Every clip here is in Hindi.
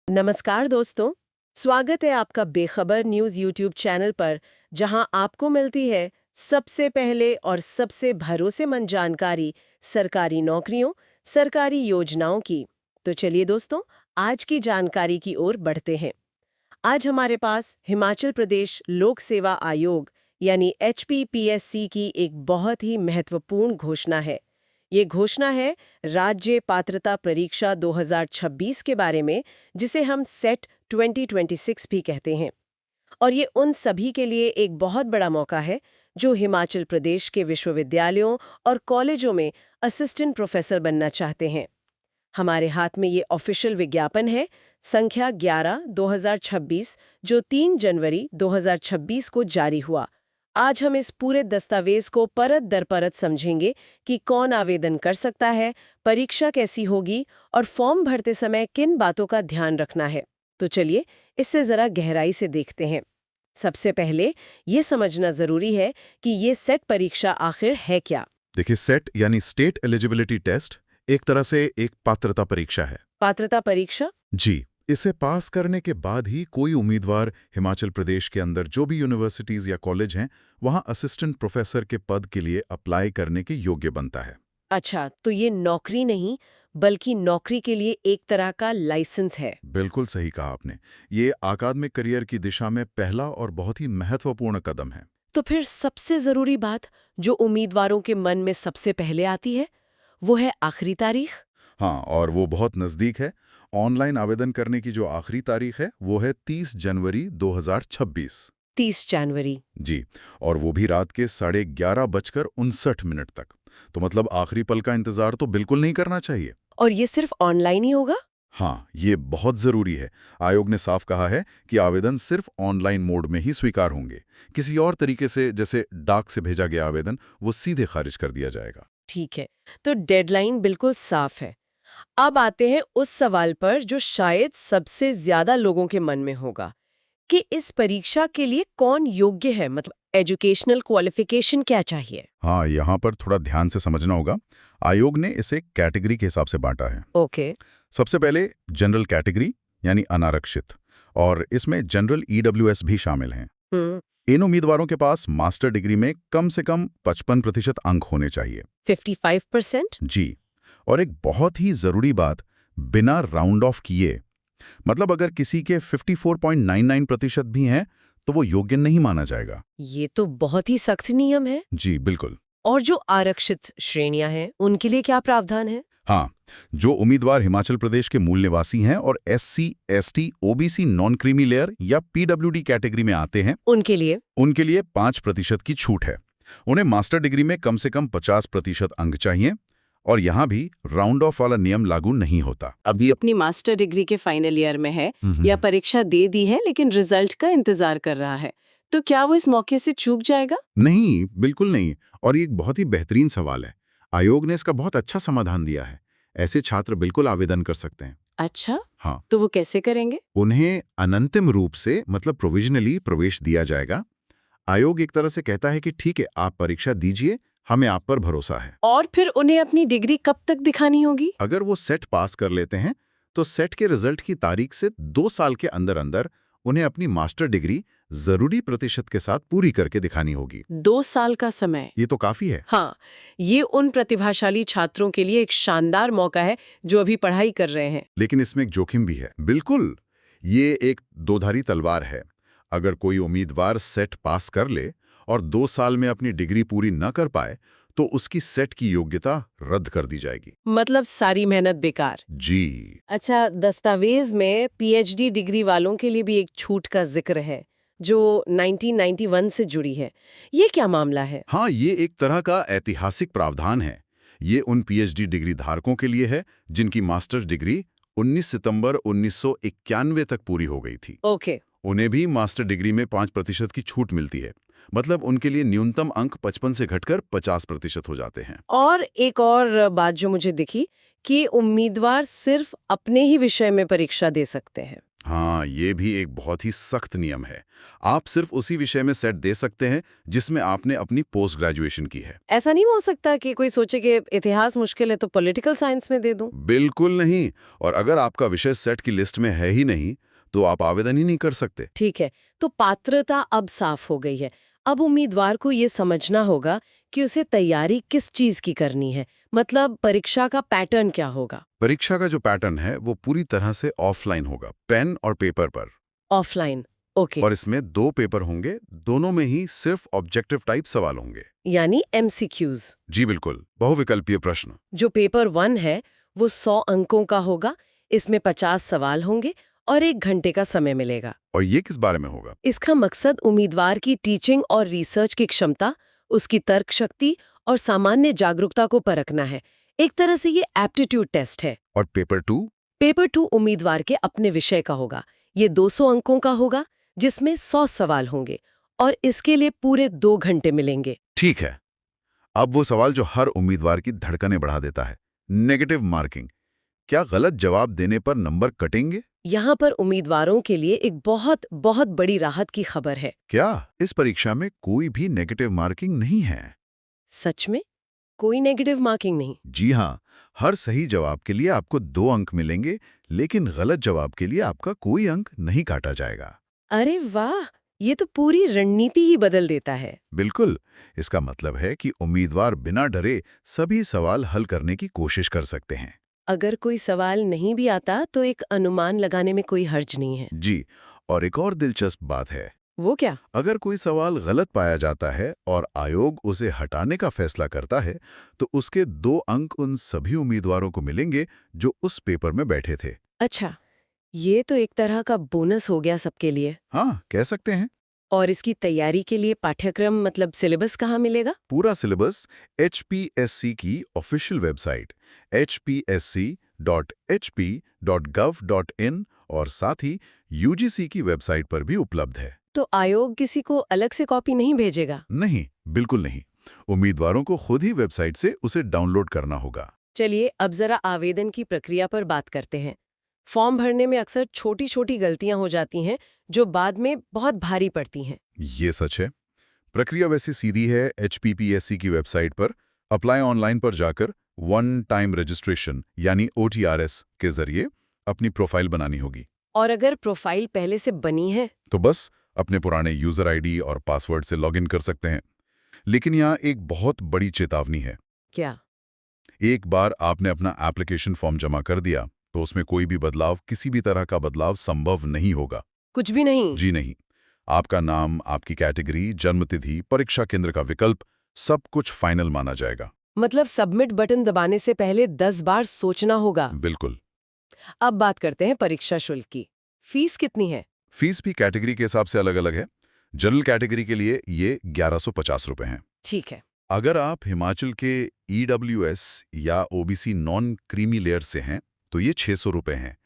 नमस्कार दोस्तों, स्वागत है आपका बेखबर न्यूज़ यूट्यूब चैनल पर, जहां आपको मिलती है सबसे पहले और सबसे भरोसेमंद जानकारी सरकारी नौकरियों, सरकारी योजनाओं की। तो चलिए दोस्तों, आज की जानकारी की ओर बढ़ते हैं। आज हमारे पास हिमाचल प्रदेश लोक सेवा आयोग यानी HPPSC की एक बहुत ही महत्वपूर्ण घोषणा है। ये घोषणा है राज्य पात्रता परीक्षा 2026 के बारे में, जिसे हम सेट 2026 भी कहते हैं। और ये उन सभी के लिए एक बहुत बड़ा मौका है जो हिमाचल प्रदेश के विश्वविद्यालयों और कॉलेजों में असिस्टेंट प्रोफेसर बनना चाहते हैं। हमारे हाथ में ये ऑफिशियल विज्ञापन है, संख्या 11/2026, जो 3 जनवरी 2026 को जारी हुआ। आज हम इस पूरे दस्तावेज को परत दर परत समझेंगे कि कौन आवेदन कर सकता है, परीक्षा कैसी होगी और फॉर्म भरते समय किन बातों का ध्यान रखना है। तो चलिए इससे जरा गहराई से देखते हैं। सबसे पहले ये समझना जरूरी है कि ये सेट परीक्षा आखिर है क्या। देखिए, सेट यानी स्टेट एलिजिबिलिटी टेस्ट एक तरह से एक पात्रता परीक्षा है। पात्रता परीक्षा? जी, इसे पास करने के बाद ही कोई उम्मीदवार हिमाचल प्रदेश के अंदर जो भी यूनिवर्सिटीज या कॉलेज हैं, वहां असिस्टेंट प्रोफेसर के पद के लिए अप्लाई करने के योग्य बनता है। अच्छा, तो ये नौकरी नहीं बल्कि नौकरी के लिए एक तरह का लाइसेंस है। बिल्कुल सही कहा आपने। ये अकादमिक करियर की दिशा में पहला और बहुत ही महत्वपूर्ण कदम है। तो फिर सबसे जरूरी बात जो उम्मीदवारों के मन में सबसे पहले आती है, वो है आखिरी तारीख। हाँ, और वो बहुत नज़दीक है। ऑनलाइन आवेदन करने की जो आखिरी तारीख है, वो है 30 जनवरी 2026। 30 जनवरी। जी, और वो भी रात के 11:59 तक। तो मतलब आखिरी पल का इंतजार तो बिल्कुल नहीं करना चाहिए। और ये सिर्फ ऑनलाइन ही होगा? हाँ, ये बहुत जरूरी है। आयोग ने साफ कहा है कि आवेदन सिर्फ ऑनलाइन मोड में ही स्वीकार होंगे। किसी और तरीके से, जैसे डाक से भेजा गया आवेदन, वो सीधे खारिज कर दिया जाएगा। ठीक है, तो डेडलाइन बिल्कुल साफ है। अब आते हैं उस सवाल पर जो शायद सबसे ज्यादा लोगों के मन में होगा कि इस परीक्षा के लिए कौन योग्य है, मतलब एजुकेशनल क्वालिफिकेशन क्या चाहिए। हाँ, यहाँ पर थोड़ा ध्यान से समझना होगा। आयोग ने इसे कैटेगरी के हिसाब से बांटा है। ओके। सबसे पहले जनरल कैटेगरी यानी अनारक्षित, और इसमें जनरल EWS भी शामिल हैं। हम्म। इन उम्मीदवारों के पास मास्टर डिग्री में कम से कम 55% अंक होने चाहिए। 55%? जी, और एक बहुत ही जरूरी बात, बिना राउंड ऑफ किए। मतलब अगर किसी के 54.99% भी हैं, तो वो योग्य नहीं माना जाएगा। ये तो बहुत ही सख्त नियम है। जी बिल्कुल। और जो आरक्षित श्रेणियां हैं, उनके लिए क्या प्रावधान है? हाँ, जो उम्मीदवार हिमाचल प्रदेश के मूल निवासी हैं और SC, ST, OBC non creamy layer या PWD कैटेगरी में आते हैं, उनके लिए 5% की छूट है। उन्हें मास्टर डिग्री में कम से कम 50% अंक चाहिए, और यहाँ भी राउंड ऑफ वाला नियम लागू नहीं होता। अभी अपनी मास्टर डिग्री के फाइनल ईयर में है या परीक्षा दे दी है लेकिन रिजल्ट का इंतजार कर रहा है, तो क्या वो इस मौके से चूक जाएगा? नहीं, बिल्कुल नहीं। और ये एक बहुत ही बेहतरीन सवाल है। आयोग ने इसका बहुत अच्छा समाधान दिया है। ऐसे छात्र बिल्कुल आवेदन कर सकते हैं। अच्छा, हाँ, तो वो कैसे करेंगे? उन्हें अनंतिम रूप से, मतलब प्रोविजनली प्रवेश दिया जाएगा। आयोग एक तरह से कहता है कि ठीक है, आप परीक्षा दीजिए, हमें आप पर भरोसा है। और फिर उन्हें अपनी डिग्री कब तक दिखानी होगी? अगर वो सेट पास कर लेते हैं, तो सेट के रिजल्ट की तारीख से 2 साल के अंदर अंदर उन्हें अपनी मास्टर डिग्री जरूरी प्रतिशत के साथ पूरी करके दिखानी होगी। 2 साल का समय? ये तो काफी है। हाँ, ये उन प्रतिभाशाली छात्रों के लिए एक शानदार मौका है जो अभी पढ़ाई कर रहे हैं। लेकिन इसमें एक जोखिम भी है। बिल्कुल, ये एक दोधारी तलवार है। अगर कोई उम्मीदवार सेट पास कर ले और 2 साल में अपनी डिग्री पूरी न कर पाए, तो उसकी सेट की योग्यता रद्द कर दी जाएगी। मतलब सारी मेहनत बेकार। जी। अच्छा, दस्तावेज में PhD डिग्री वालों के लिए भी एक छूट का जिक्र है जो 1991 से जुड़ी है। ये क्या मामला है? हाँ, ये एक तरह का ऐतिहासिक प्रावधान है। ये उन PhD डिग्री धारकों के लिए है जिनकी मास्टर्स डिग्री 19 सितंबर 1991 तक पूरी हो गई थी। ओके। उन्हें भी मास्टर डिग्री में 5% की छूट मिलती है। मतलब उनके लिए न्यूनतम अंक 55 से घटकर 50% हो जाते हैं। और एक और बात जो मुझे दिखी कि उम्मीदवार सिर्फ अपने ही विषय में परीक्षा दे सकते हैं। हाँ, ये भी एक बहुत ही सख्त नियम है। आप सिर्फ उसी विषय में सेट दे सकते हैं जिसमें आपने अपनी पोस्ट ग्रेजुएशन की है। ऐसा नहीं हो सकता कि कोई सोचे कि इतिहास मुश्किल है तो पॉलिटिकल साइंस में दे दूं? बिल्कुल नहीं। और अगर आपका विषय सेट की लिस्ट में है ही नहीं, तो आप आवेदन ही नहीं कर सकते। ठीक है, तो पात्रता अब साफ हो गई है। अब उम्मीदवार को ये समझना होगा कि उसे तैयारी किस चीज की करनी है। मतलब परीक्षा का पैटर्न क्या होगा? परीक्षा का जो पैटर्न है वो पूरी तरह से ऑफलाइन होगा, पेन और पेपर पर। ऑफलाइन। ओके। और इसमें 2 पेपर होंगे, दोनों में ही सिर्फ ऑब्जेक्टिव टाइप सवाल होंगे। यानी एमसीक्यूज। जी बिल्कुल, बहुविकल्पीय प्रश्न। जो पेपर 1 है वो 100 अंकों का होगा। इसमें 50 सवाल होंगे और 1 घंटे का समय मिलेगा। और ये किस बारे में होगा? इसका मकसद उम्मीदवार की टीचिंग और रिसर्च की क्षमता, उसकी तर्क शक्ति और सामान्य जागरूकता को परखना है। एक तरह से ये एप्टीट्यूड टेस्ट है। और पेपर 2? पेपर 2 उम्मीदवार के अपने विषय का होगा। ये 200 अंकों का होगा, जिसमें 100 सवाल होंगे और इसके लिए पूरे 2 घंटे मिलेंगे। ठीक है। अब वो सवाल जो हर उम्मीदवार की धड़कनें बढ़ा देता है, नेगेटिव मार्किंग। क्या गलत जवाब देने पर नंबर कटेंगे? यहाँ पर उम्मीदवारों के लिए एक बहुत बहुत बड़ी राहत की खबर है। क्या इस परीक्षा में कोई भी नेगेटिव मार्किंग नहीं है? सच में कोई नेगेटिव मार्किंग नहीं? जी हाँ, हर सही जवाब के लिए आपको 2 अंक मिलेंगे, लेकिन गलत जवाब के लिए आपका कोई अंक नहीं काटा जाएगा। अरे वाह, ये तो पूरी रणनीति ही बदल देता है। बिल्कुल। इसका मतलब है कि उम्मीदवार बिना डरे सभी सवाल हल करने की कोशिश कर सकते हैं। अगर कोई सवाल नहीं भी आता तो एक अनुमान लगाने में कोई हर्ज नहीं है। जी, और एक और दिलचस्प बात है। वो क्या? अगर कोई सवाल गलत पाया जाता है और आयोग उसे हटाने का फैसला करता है, तो उसके 2 अंक उन सभी उम्मीदवारों को मिलेंगे जो उस पेपर में बैठे थे। अच्छा, ये तो एक तरह का बोनस हो गया सबके लिए। हाँ, कह सकते हैं। और इसकी तैयारी के लिए पाठ्यक्रम मतलब सिलेबस कहाँ मिलेगा? पूरा सिलेबस HPSC की ऑफिशियल वेबसाइट hpsc.hp.gov.in और साथ ही UGC की वेबसाइट पर भी उपलब्ध है। तो आयोग किसी को अलग से कॉपी नहीं भेजेगा? नहीं, बिल्कुल नहीं। उम्मीदवारों को खुद ही वेबसाइट से उसे डाउनलोड करना होगा। चलिए अब जरा आवेदन की प्रक्रिया पर बात करते हैं। फॉर्म भरने में अक्सर छोटी-छोटी गलतियां हो जाती हैं जो बाद में बहुत भारी पड़ती हैं। ये सच है। प्रक्रिया वैसे सीधी है। HPPSC की वेबसाइट पर अप्लाई ऑनलाइन पर जाकर वन टाइम रजिस्ट्रेशन यानी OTRS के जरिए अपनी प्रोफाइल बनानी होगी। और अगर प्रोफाइल पहले से बनी है? तो बस अपने पुराने यूजर आईडी और पासवर्ड से लॉगिन कर सकते हैं। लेकिन यहाँ एक बहुत बड़ी चेतावनी है। क्या? एक बार आपने अपना एप्लीकेशन फॉर्म जमा कर दिया, तो उसमें कोई भी बदलाव, किसी भी तरह का बदलाव संभव नहीं होगा। कुछ भी नहीं? जी नहीं। आपका नाम, आपकी कैटेगरी, जन्मतिथि, परीक्षा केंद्र का विकल्प, सब कुछ फाइनल माना जाएगा। मतलब सबमिट बटन दबाने से पहले 10 बार सोचना होगा। बिल्कुल। अब बात करते हैं परीक्षा शुल्क की। फीस कितनी है? फीस भी कैटेगरी के हिसाब से अलग-अलग है। जनरल कैटेगरी के लिए ये 1150 रुपए हैं। ठीक है। अगर आप हिमाचल के EWS या OBC नॉन क्रीमी लेयर से हैं, तो ये 600 रुपए हैं।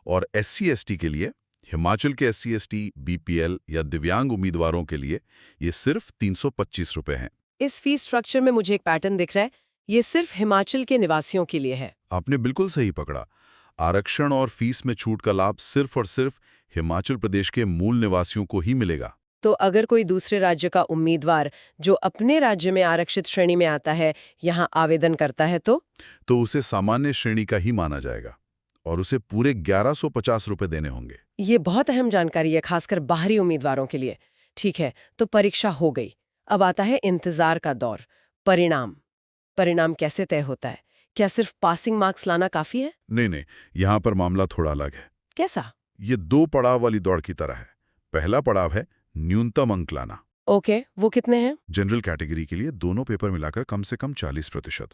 और SC/ST के लिए, हिमाचल के SC/ST, BPL या दिव्यांग उम्मीदवारों के लिए ये सिर्फ 325 रुपए हैं। इस फीस स्ट्रक्चर में मुझे एक पैटर्न दिख रहा है। ये सिर्फ हिमाचल के निवासियों के लिए है। आपने बिल्कुल सही पकड़ा। आरक्षण और फीस में छूट का लाभ सिर्फ और सिर्फ हिमाचल प्रदेश के मूल निवासियों को ही मिलेगा। तो अगर कोई दूसरे राज्य का उम्मीदवार जो अपने राज्य में आरक्षित श्रेणी में आता है यहाँ आवेदन करता है तो उसे सामान्य श्रेणी का ही माना जाएगा और उसे पूरे 1150 रुपए देने होंगे। ये बहुत अहम जानकारी है, खासकर बाहरी उम्मीदवारों के लिए। ठीक है, तो परीक्षा हो गई। अब आता है इंतजार का दौर। परिणाम। परिणाम कैसे तय होता है? क्या सिर्फ पासिंग मार्क्स लाना काफी है? नहीं, यहाँ पर मामला थोड़ा अलग है। कैसा? ये 2 पड़ाव वाली दौड़ की तरह है। पहला पड़ाव है न्यूनतम अंक लाना। ओके, वो कितने हैं? जनरल कैटेगरी के लिए दोनों पेपर मिलाकर कम से कम 40%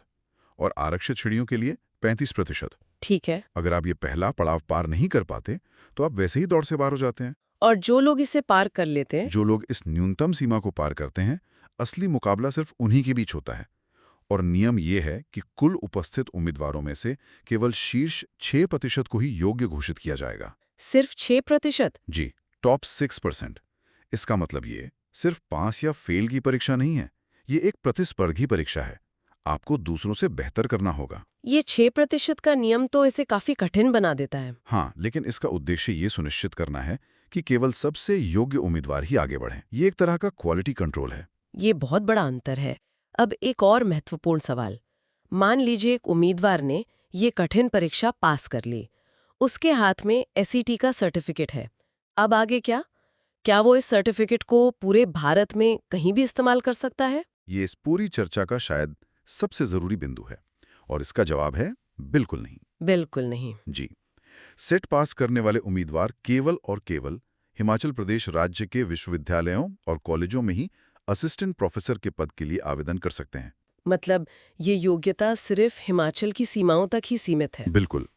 और आरक्षित श्रेणियों के लिए 35%। ठीक है। अगर आप ये पहला पड़ाव पार नहीं कर पाते, तो आप वैसे ही दौड़ से बाहर हो जाते हैं। और जो लोग इसे पार कर लेते हैं? जो लोग इस न्यूनतम सीमा को पार करते हैं, असली मुकाबला सिर्फ उन्हीं के बीच होता है। और नियम ये है कि कुल उपस्थित उम्मीदवारों में से केवल शीर्ष 6% को ही योग्य घोषित किया जाएगा। सिर्फ 6%? जी, टॉप 6%। इसका मतलब ये सिर्फ पास या फेल की परीक्षा नहीं है। ये एक प्रतिस्पर्धी परीक्षा है। आपको दूसरों से बेहतर करना होगा। ये 6% का नियम तो इसे काफी कठिन बना देता है। हाँ, लेकिन इसका उद्देश्य ये सुनिश्चित करना है कि केवल सबसे योग्य उम्मीदवार ही आगे बढ़ें। ये एक तरह का क्वालिटी कंट्रोल है। ये बहुत बड़ा अंतर है। अब एक और महत्वपूर्ण सवाल। मान लीजिए एक उम्मीदवार ने ये कठिन परीक्षा पास कर ली। उसके हाथ में एसईटी का सर्टिफिकेट है। अब आगे क्या? क्या वो इस सर्टिफिकेट को पूरे भारत में कहीं भी इस्तेमाल कर सकता है? ये इस पूरी चर्चा का शायद सबसे जरूरी बिंदु है, और इसका जवाब है बिल्कुल नहीं। बिल्कुल नहीं। जी, सेट पास करने वाले उम्मीदवार केवल और केवल हिमाचल प्रदेश राज्य के विश्वविद्यालयों और कॉलेजों में ही असिस्टेंट प्रोफेसर के पद के लिए आवेदन कर सकते हैं। मतलब ये योग्यता सिर्फ हिमाचल की सीमाओं तक ही सीमित है? बिल्कुल।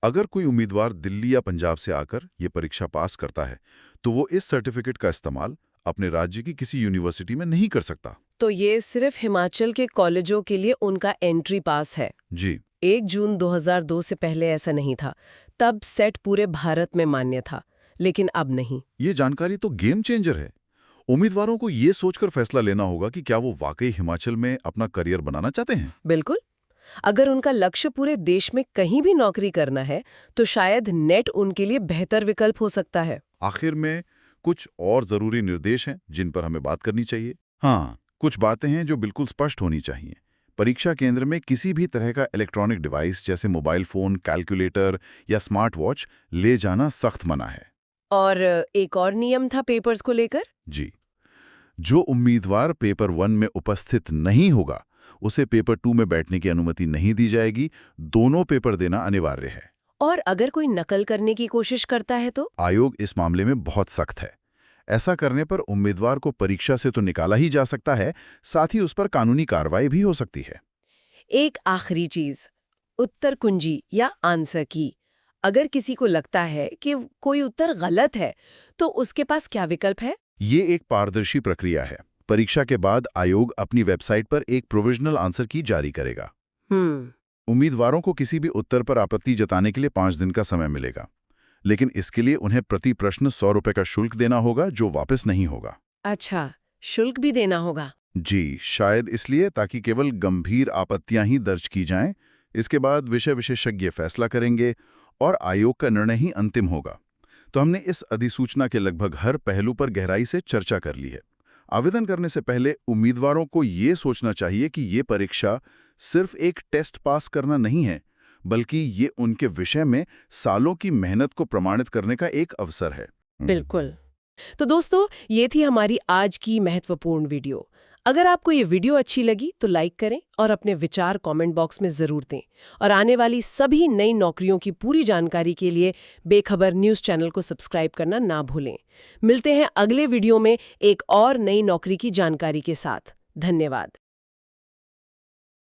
अगर कोई उम्मीदवार दिल्ली या पंजाब से आकर ये परीक्षा पास करता है, तो वो इस सर्टिफिकेट का इस्तेमाल अपने राज्य की किसी यूनिवर्सिटी में नहीं कर सकता। तो ये सिर्फ हिमाचल के कॉलेजों के लिए उनका एंट्री पास है। जी, 1 जून 2002 से पहले ऐसा नहीं था। तब सेट पूरे भारत में मान्य था, लेकिन अब नहीं। ये जानकारी तो गेम चेंजर है। उम्मीदवारों को ये सोचकर फैसला लेना होगा कि क्या वो वाकई हिमाचल में अपना करियर बनाना चाहते हैं। बिल्कुल। अगर उनका लक्ष्य पूरे देश में कहीं भी नौकरी करना है, तो शायद नेट उनके लिए बेहतर विकल्प हो सकता है। आखिर में कुछ और जरूरी निर्देश हैं जिन पर हमें बात करनी चाहिए। हाँ, कुछ बातें हैं जो बिल्कुल स्पष्ट होनी चाहिए। परीक्षा केंद्र में किसी भी तरह का इलेक्ट्रॉनिक डिवाइस जैसे मोबाइल फोन, कैलकुलेटर या स्मार्ट वॉच ले जाना सख्त मना है। और एक और नियम था पेपर्स को लेकर। जी, जो उम्मीदवार पेपर 1 में उपस्थित नहीं होगा, उसे पेपर 2 में बैठने की अनुमति नहीं दी जाएगी। दोनों पेपर देना अनिवार्य है। और अगर कोई नकल करने की कोशिश करता है तो? आयोग इस मामले में बहुत सख्त है। ऐसा करने पर उम्मीदवार को परीक्षा से तो निकाला ही जा सकता है, साथ ही उस पर कानूनी कार्रवाई भी हो सकती है। एक आखिरी चीज, उत्तर कुंजी या आंसर की। अगर किसी को लगता है कि कोई उत्तर गलत है, तो उसके पास क्या विकल्प है? ये एक पारदर्शी प्रक्रिया है। परीक्षा के बाद आयोग अपनी वेबसाइट पर एक प्रोविजनल आंसर की जारी करेगा। उम्मीदवारों को किसी भी उत्तर पर आपत्ति जताने के लिए 5 दिन का समय मिलेगा, लेकिन इसके लिए उन्हें प्रति प्रश्न 100 रुपए का शुल्क देना होगा, जो वापस नहीं होगा। अच्छा, शुल्क भी देना होगा? जी, शायद इसलिए ताकि केवल गंभीर आपत्तियां ही दर्ज की जाएं। इसके बाद विषय विशेषज्ञ फैसला करेंगे और आयोग का निर्णय ही अंतिम होगा। तो हमने इस अधिसूचना के लगभग हर पहलू पर गहराई से चर्चा कर ली है। आवेदन करने से पहले उम्मीदवारों को ये सोचना चाहिए कि ये परीक्षा सिर्फ एक टेस्ट पास करना नहीं है, बल्कि ये उनके विषय में सालों की मेहनत को प्रमाणित करने का एक अवसर है। बिल्कुल। तो दोस्तों, ये थी हमारी आज की महत्वपूर्ण वीडियो। अगर आपको ये वीडियो अच्छी लगी तो लाइक करें और अपने विचार कमेंट बॉक्स में ज़रूर दें। और आने वाली सभी नई नौकरियों की पूरी जानकारी के लिए बेखबर न्यूज़ चैनल को सब्सक्राइब करना ना भूलें। मिलते हैं अगले वीडियो में एक और नई नौकरी की जानकारी के साथ। धन्यवाद।